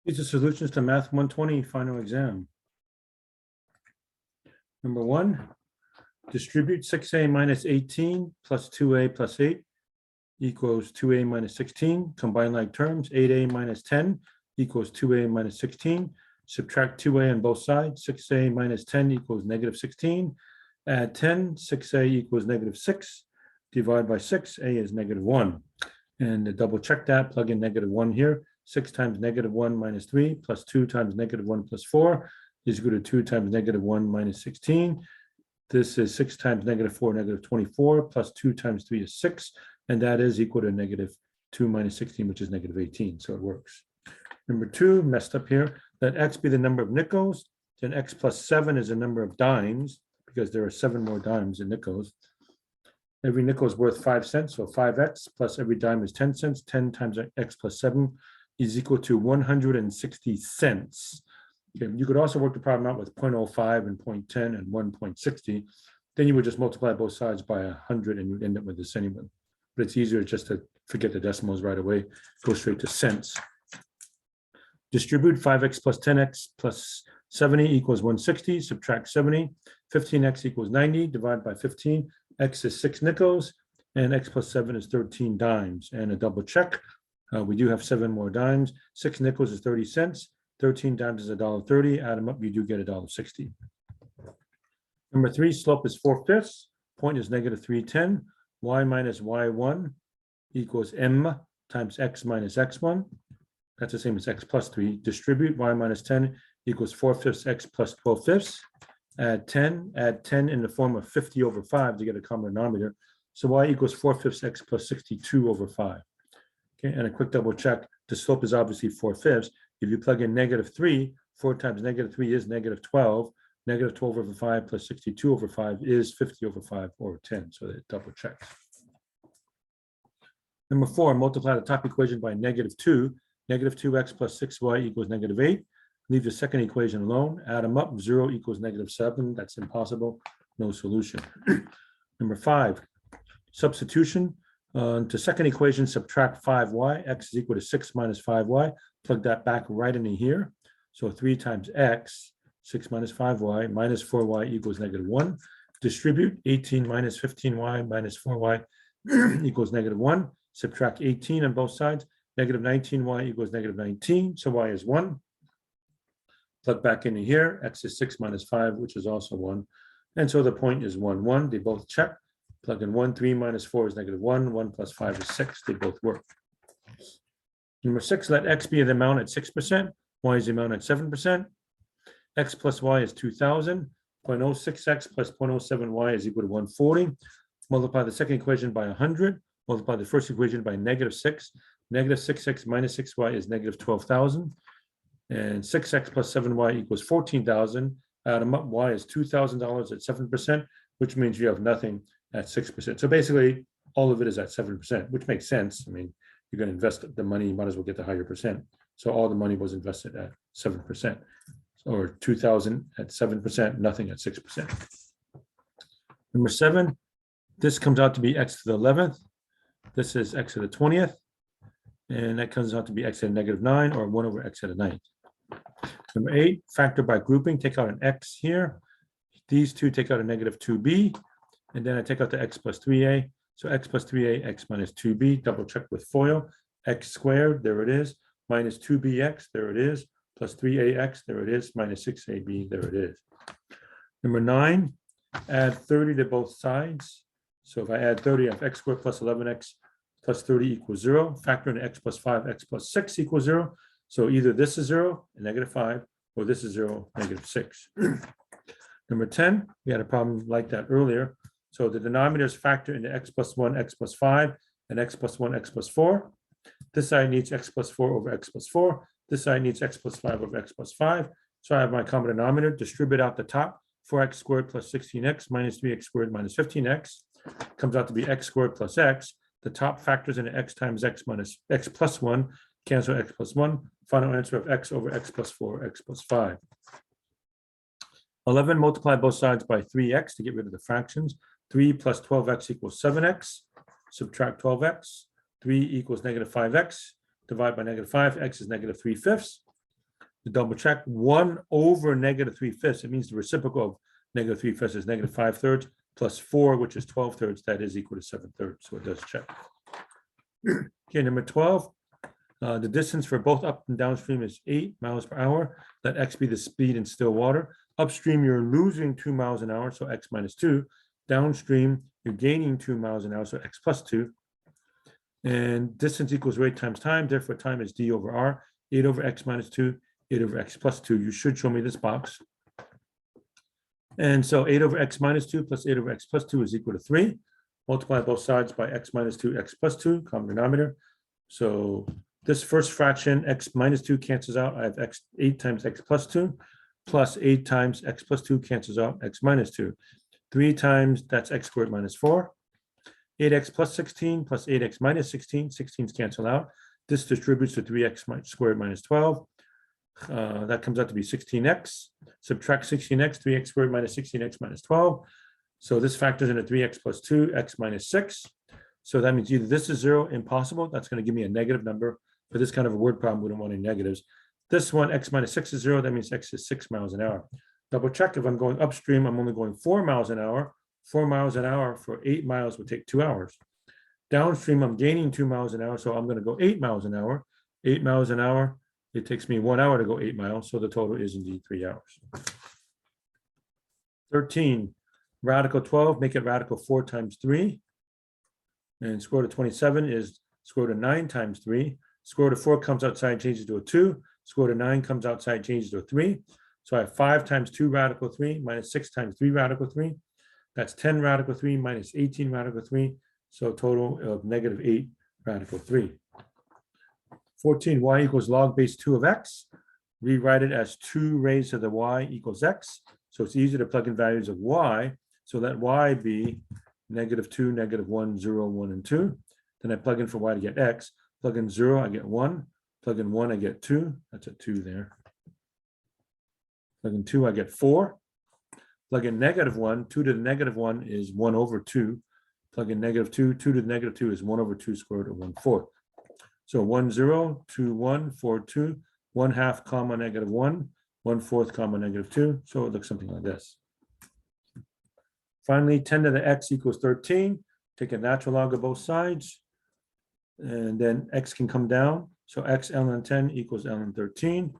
These are solutions to Math 120 final exam. Number 1, distribute 6a minus 18 plus 2a plus 8 equals 2a minus 16. Combine like terms, 8a minus 10 equals 2a minus 16. Subtract 2a on both sides, 6a minus 10 equals negative 16. Add 10, 6a equals negative 6. Divide by 6, a is negative 1. And to double check that, plug in negative 1 here. 6 times negative 1 minus 3 plus 2 times negative 1 plus 4 is equal to 2 times negative 1 minus 16. This is 6 times negative 4, negative 24, plus 2 times 3 is 6, and that is equal to negative 2 minus 16, which is negative 18, so it works. Number 2, messed up here. Let x be the number of nickels, then x plus 7 is the number of dimes, because there are 7 more dimes in nickels. Every nickel is worth 5 cents, so 5x plus every dime is 10 cents. 10 times x plus 7 is equal to 160 cents. Okay, you could also work the problem out with 0.05 and 0.10 and 1.60. Then you would just multiply both sides by 100 and you'd end up with this anyway. But it's easier just to forget the decimals right away, go straight to cents. Distribute 5x plus 10x plus 70 equals 160, subtract 70, 15x equals 90, divide by 15, x is 6 nickels, and x plus 7 is 13 dimes. And a double check, we do have 7 more dimes. 6 nickels is 30 cents. 13 dimes is $1.30. Add them up, you do get $1.60. Number 3, slope is 4/5. Point is negative 310. Y minus y1 equals m times x minus x1. That's the same as x plus 3. Distribute y minus 10 equals 4/5 x plus 12/5. Add 10 in the form of 50 over 5 to get a common denominator. So y equals 4/5 x plus 62 over 5. Okay, and a quick double check, the slope is obviously 4/5. If you plug in negative 3, 4 times negative 3 is negative 12. Negative 12 over 5 plus 62 over 5 is 50 over 5 or 10. So it double checks. Number 4, multiply the top equation by negative 2. Negative 2x plus 6y equals negative 8. Leave the second equation alone. Add them up. 0 equals negative 7. That's impossible. No solution. Number 5, substitution. To second equation, subtract 5y. X is equal to 6 minus 5y. Plug that back right into here. So 3 times x, 6 minus 5y, minus 4y equals negative 1. Distribute 18 minus 15y minus 4y equals negative 1. Subtract 18 on both sides. Negative 19y equals negative 19. So y is 1. Plug back into here. X is 6 minus 5, which is also 1. And so the point is 1, 1. They both check. Plug in 1, 3 minus 4 is negative 1. 1 plus 5 is 6. They both work. Number 6, let x be the amount at 6%. Y is the amount at 7%. X plus y is 2,000. 0.06x plus 0.07y is equal to 140. Multiply the second equation by 100. Multiply the first equation by negative 6. Negative 6x minus 6y is negative 12,000. And 6x plus 7y equals 14,000. Add them up, y is $2,000 at 7%, which means you have nothing at 6%. So basically, all of it is at 7%, which makes sense. I mean, you're going to invest the money, you might as well get the higher percent. So all the money was invested at 7%, or 2,000 at 7%, nothing at 6%. Number 7, this comes out to be x to the 11th. This is x to the 20th. And that comes out to be x to the negative 9, or 1 over x to the 9th. Number 8, factor by grouping. Take out an x here. These two take out a negative 2b. And then I take out the x plus 3a. So x plus 3a, x minus 2b. Double check with FOIL. X squared, there it is. Minus 2bx, there it is. Plus 3ax, there it is. Minus 6ab, there it is. Number 9, add 30 to both sides. So if I add 30, I have x squared plus 11x plus 30 equals 0. Factor in x plus 5, x plus 6 equals 0. So either this is 0, a negative 5, or this is 0, negative 6. Number 10, we had a problem like that earlier. So the denominators factor into x plus 1, x plus 5, and x plus 1, x plus 4. This side needs x plus 4 over x plus 4. This side needs x plus 5 over x plus 5. So I have my common denominator, distribute out the top, 4x squared plus 16x minus 3x squared minus 15x. Comes out to be x squared plus x. The top factors into x times x minus x plus 1. Cancel x plus 1. Final answer of x over x plus 4, x plus 5. 11, multiply both sides by 3x to get rid of the fractions. 3 plus 12x equals 7x. Subtract 12x. 3 equals negative 5x. Divide by negative 5. X is negative 3/5. to double check, 1 over negative 3/5, it means the reciprocal of negative 3/5 is negative 5/3 plus 4, which is 12/3, that is equal to 7/3, so it does check. Okay, number 12, the distance for both up and downstream is 8 miles per hour. Let x be the speed in still water. Upstream, you're losing 2 miles an hour, so x minus 2. Downstream, you're gaining 2 miles an hour, so x plus 2. And distance equals rate times time, therefore time is d over r. 8 over x minus 2, 8 over x plus 2. You should show me this box. And so 8 over x minus 2 plus 8 over x plus 2 is equal to 3. Multiply both sides by x minus 2, x plus 2, common denominator. So this first fraction, x minus 2 cancels out. I have 8 times x plus 2, plus 8 times x plus 2 cancels out x minus 2. 3 times, that's x squared minus 4. 8x plus 16 plus 8x minus 16, 16's cancel out. This distributes to 3x squared minus 12. That comes out to be 16x. Subtract 16x, 3x squared minus 16x minus 12. So this factors into 3x plus 2, x minus 6. So that means either this is 0, impossible. That's going to give me a negative number. For this kind of a word problem, we don't want any negatives. This one, x minus 6 is 0. That means x is 6 miles an hour. Double check, if I'm going upstream, I'm only going 4 miles an hour. 4 miles an hour for 8 miles would take 2 hours. Downstream, I'm gaining 2 miles an hour, so I'm going to go 8 miles an hour. 8 miles an hour, it takes me 1 hour to go 8 miles, so the total is indeed 3 hours. 13, radical 12, make it radical 4 times 3. And square root of 27 is square root of 9 times 3. Square root of 4 comes outside, changes to a 2. Square root of 9 comes outside, changes to a 3. So I have 5 times 2 radical 3 minus 6 times 3 radical 3. That's 10 radical 3 minus 18 radical 3. So total of negative 8 radical 3. 14, y equals log base 2 of x. Rewrite it as 2 raised to the y equals x. So it's easy to plug in values of y. So let y be negative 2, negative 1, 0, 1, and 2. Then I plug in for y to get x. Plug in 0, I get 1. Plug in 1, I get 2. That's a 2 there. Plug in 2, I get 4. Plug in negative 1. 2 to the negative 1 is 1 over 2. Plug in negative 2. 2 to the negative 2 is 1 over 2 square root of 1/4. So 1, 0, 2, 1, 4, 2, 1/2 comma negative 1, 1/4 comma negative 2. So it looks something like this. Finally, 10 to the x equals 13. Take a natural log of both sides. And then x can come down. So x ln 10 equals ln 13.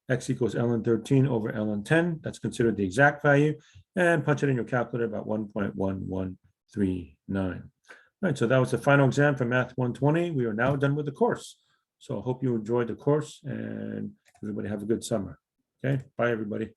X equals ln 13 over ln 10. That's considered the exact value. And punch it in your calculator, about 1.1139. All right, so that was the final exam for Math 120. We are now done with the course. So I hope you enjoyed the course and everybody have a good summer. Okay, bye everybody.